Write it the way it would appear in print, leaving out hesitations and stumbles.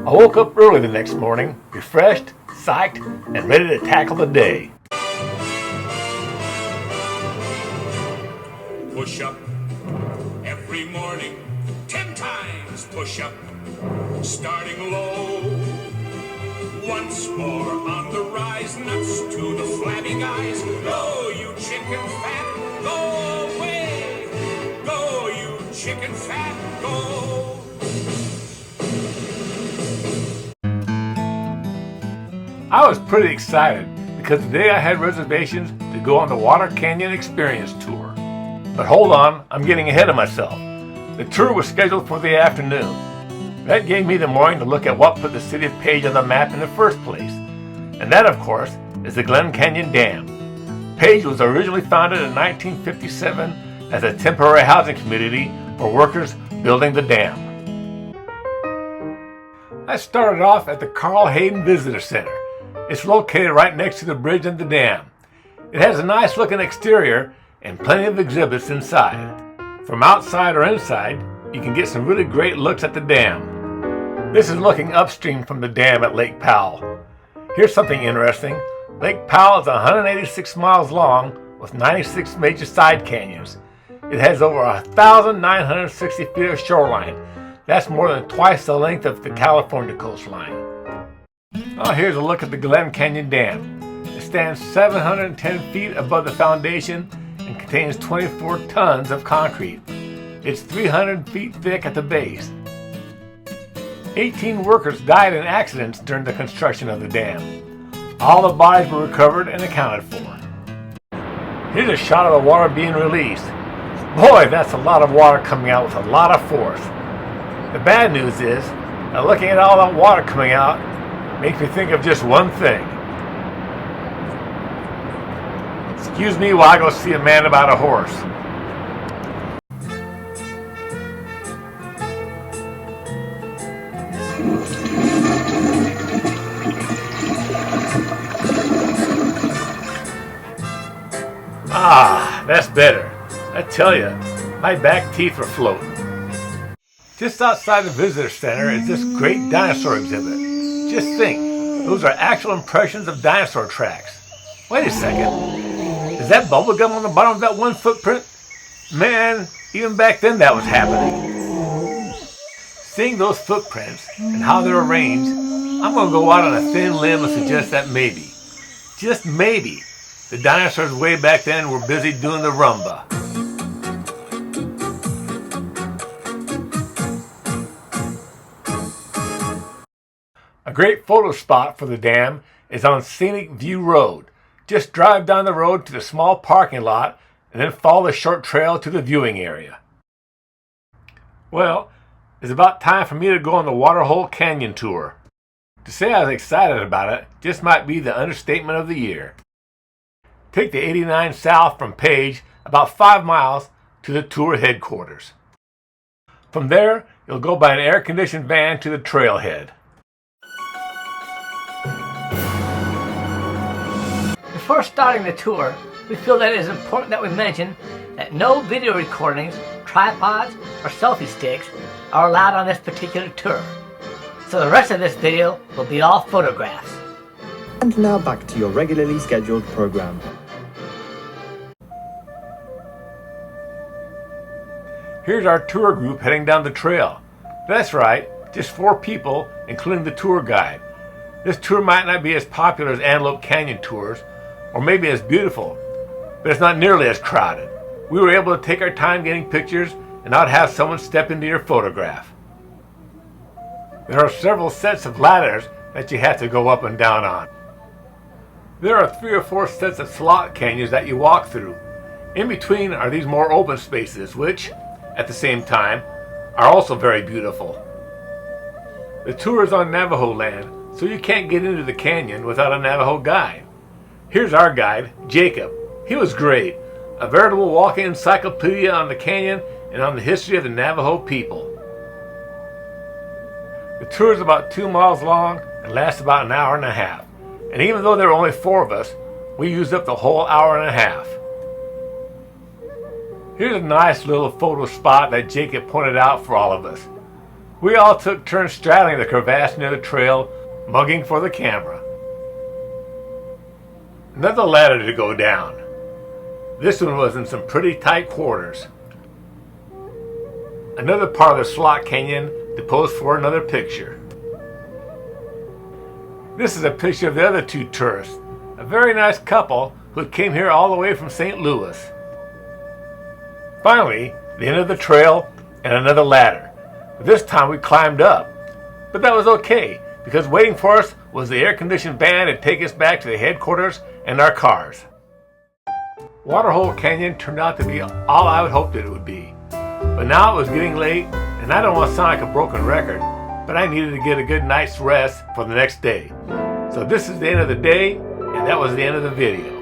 I woke up early the next morning, refreshed, psyched, and ready to tackle the day. Push up every morning, 10 times push up, starting low. Once more on the rise, nuts to the flabby guys. Go, you chicken fat, go away. Go, you chicken fat, go. I was pretty excited because today I had reservations to go on the Waterhole Canyon Experience Tour. But hold on, I'm getting ahead of myself. The tour was scheduled for the afternoon. That gave me the morning to look at what put the city of Page on the map in the first place. And that, of course, is the Glen Canyon Dam. Page was originally founded in 1957 as a temporary housing community for workers building the dam. I started off at the Carl Hayden Visitor Center. It's located right next to the bridge and the dam. It has a nice looking exterior and plenty of exhibits inside. From outside or inside, you can get some really great looks at the dam. This is looking upstream from the dam at Lake Powell. Here's something interesting. Lake Powell is 186 miles long with 96 major side canyons. It has over 1,960 feet of shoreline. That's more than twice the length of the California coastline. Oh, here's a look at the Glen Canyon Dam. It stands 710 feet above the foundation and contains 24 tons of concrete. It's 300 feet thick at the base. 18 workers died in accidents during the construction of the dam. All the bodies were recovered and accounted for. Here's a shot of the water being released. Boy, that's a lot of water coming out with a lot of force. The bad news is that looking at all that water coming out makes me think of just one thing. Excuse me while I go see a man about a horse. Ah, that's better. I tell you, my back teeth were floating. Just outside the visitor center is this great dinosaur exhibit. Just think, those are actual impressions of dinosaur tracks. Wait a second. Is that bubble gum on the bottom of that one footprint? Man, even back then that was happening. Seeing those footprints and how they're arranged, I'm going to go out on a thin limb and suggest that maybe, just maybe, the dinosaurs way back then were busy doing the rumba. A great photo spot for the dam is on Scenic View Road. Just drive down the road to the small parking lot and then follow the short trail to the viewing area. Well, it's about time for me to go on the Waterhole Canyon Tour. To say I was excited about it just might be the understatement of the year. Take the 89 south from Page about 5 miles to the tour headquarters. From there, you'll go by an air-conditioned van to the trailhead. Before starting the tour, we feel that it is important that we mention that no video recordings, tripods, or selfie sticks are allowed on this particular tour. So the rest of this video will be all photographs. And now back to your regularly scheduled program. Here's our tour group heading down the trail. That's right, just 4 people, including the tour guide. This tour might not be as popular as Antelope Canyon tours, or maybe as beautiful, but it's not nearly as crowded. We were able to take our time getting pictures and not have someone step into your photograph. There are several sets of ladders that you have to go up and down on. There are 3 or 4 sets of slot canyons that you walk through. In between are these more open spaces, which, at the same time, are also very beautiful. The tour is on Navajo land, so you can't get into the canyon without a Navajo guide. Here's our guide, Jacob. He was great. A veritable walking encyclopedia on the canyon and on the history of the Navajo people. The tour is about 2 miles long and lasts about an hour and a half. And even though there were only 4 of us, we used up the whole hour and a half. Here's a nice little photo spot that Jake had pointed out for all of us. We all took turns straddling the crevasse near the trail, mugging for the camera. Another ladder to go down. This one was in some pretty tight quarters. Another part of the slot canyon to pose for another picture. This is a picture of the other two tourists, a very nice couple who came here all the way from St. Louis. Finally, the end of the trail and another ladder. This time we climbed up, but that was okay because waiting for us was the air-conditioned van to take us back to the headquarters and our cars. Waterhole Canyon turned out to be all I had hoped it would be. But now it was getting late, and I don't want to sound like a broken record, but I needed to get a good night's rest for the next day. So this is the end of the day, and that was the end of the video.